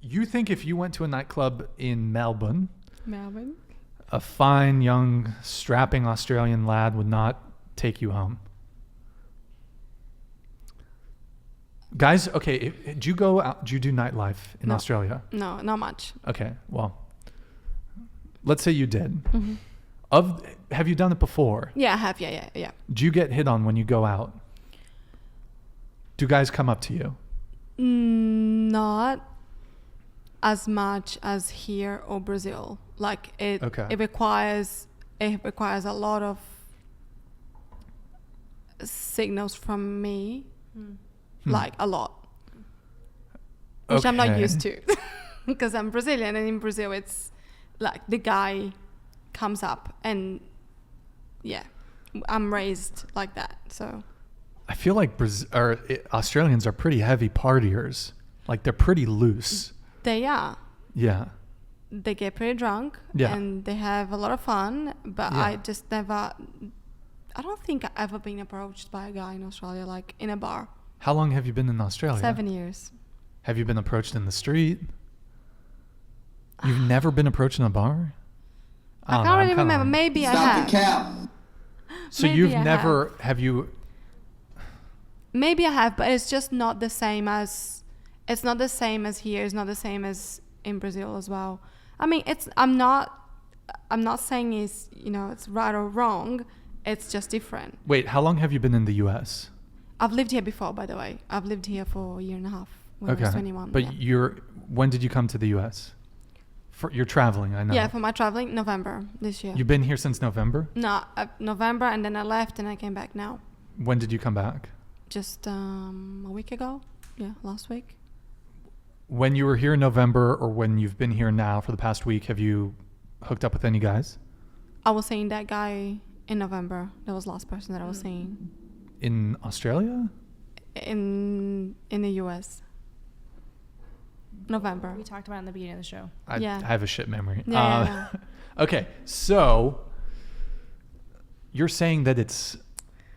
You think if you went to a nightclub in Melbourne, Melbourne? a fine, young, strapping Australian lad would not take you home? Guys, okay, do you go out, do you do nightlife in Australia? No, not much. Okay, well, let's say you did. Mm-hmm. Have you done it before? Yeah, I have. Yeah. Do you get hit on when you go out? Do guys come up to you? Not as much as here or Brazil. Like it requires a lot of signals from me. Like a lot, which I'm not used to because I'm Brazilian, and in Brazil it's like the guy comes up, and yeah, I'm raised like that. So I feel like Australians are pretty heavy partiers. Like they're pretty loose. They are. Yeah. They get pretty drunk, and they have a lot of fun. But I just never. I don't think I've ever been approached by a guy in Australia, like in a bar. How long have you been in Australia? 7 years. Have you been approached in the street? You've never been approached in a bar? I can't really remember. Maybe I have. Stop the cap. So Maybe you've I never, have you? Maybe I have, but it's just not the same as. It's not the same as here. It's not the same as in Brazil as well. I mean, I'm not saying it's it's right or wrong. It's just different. Wait, how long have you been in the U.S.? I've lived here before, by the way. I've lived here for a year and a half when I was 21. But when did you come to the U.S.? You're traveling, I know. Yeah, for my traveling, November this year. You've been here since November? No, November, and then I left and I came back now. When did you come back? Just a week ago. Yeah, last week. When you were here in November, or when you've been here now for the past week, have you hooked up with any guys? I was seeing that guy in November. That was the last person that I was seeing. In Australia? In the US. November. We talked about it in the beginning of the show. I have a shit memory. Yeah. Okay, so you're saying that it's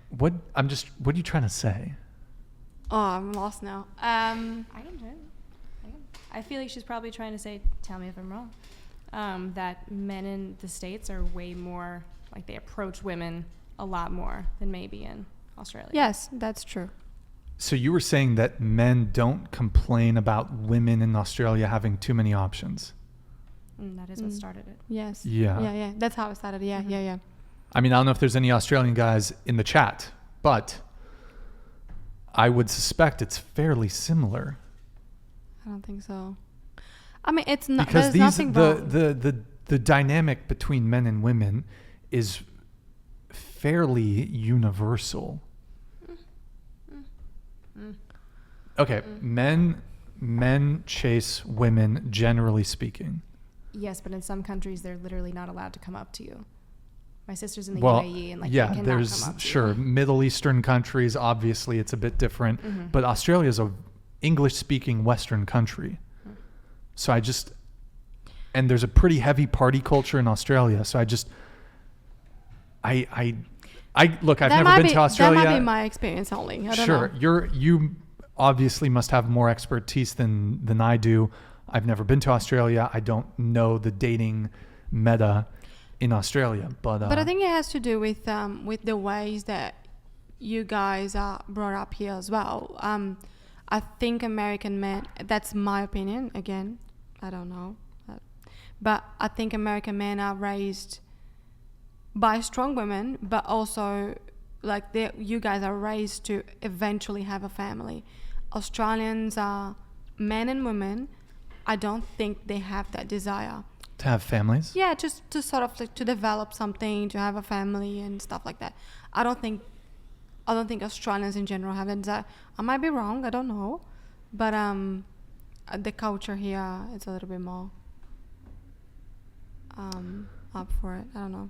what are you trying to say? Oh, I'm lost now. I can do it. I feel like she's probably trying to say, tell me if I'm wrong, that men in the States are way more, like they approach women a lot more than maybe in Australia. Yes, that's true. So you were saying that men don't complain about women in Australia having too many options. That is what started it. Yes. Yeah. That's how it started. Yeah. I mean, I don't know if there's any Australian guys in the chat, but I would suspect it's fairly similar. I don't think so. I mean, it's not because there's nothing wrong. the dynamic between men and women is fairly universal. Okay, men chase women, generally speaking. Yes, but in some countries they're literally not allowed to come up to you. My sister's in the UAE, and they cannot there's come up to you. you. Middle Eastern countries, obviously it's a bit different, but Australia is a English-speaking Western country. So and there's a pretty heavy party culture in Australia. So I look, I've never been to Australia. That might be my experience only. I don't know. Sure, you obviously must have more expertise than I do. I've never been to Australia. I don't know the dating meta in Australia, but I think it has to do with the ways that you guys are brought up here as well. I think American men, that's my opinion, again, I don't know, but I think American men are raised by strong women, but also like you guys are raised to eventually have a family. Australians are men and women. I don't think they have that desire to have families. Yeah, just to sort of like to develop something, to have a family and stuff like that. I don't think Australians in general have that desire. I might be wrong, I don't know, but the culture here is a little bit more up for it. I don't know.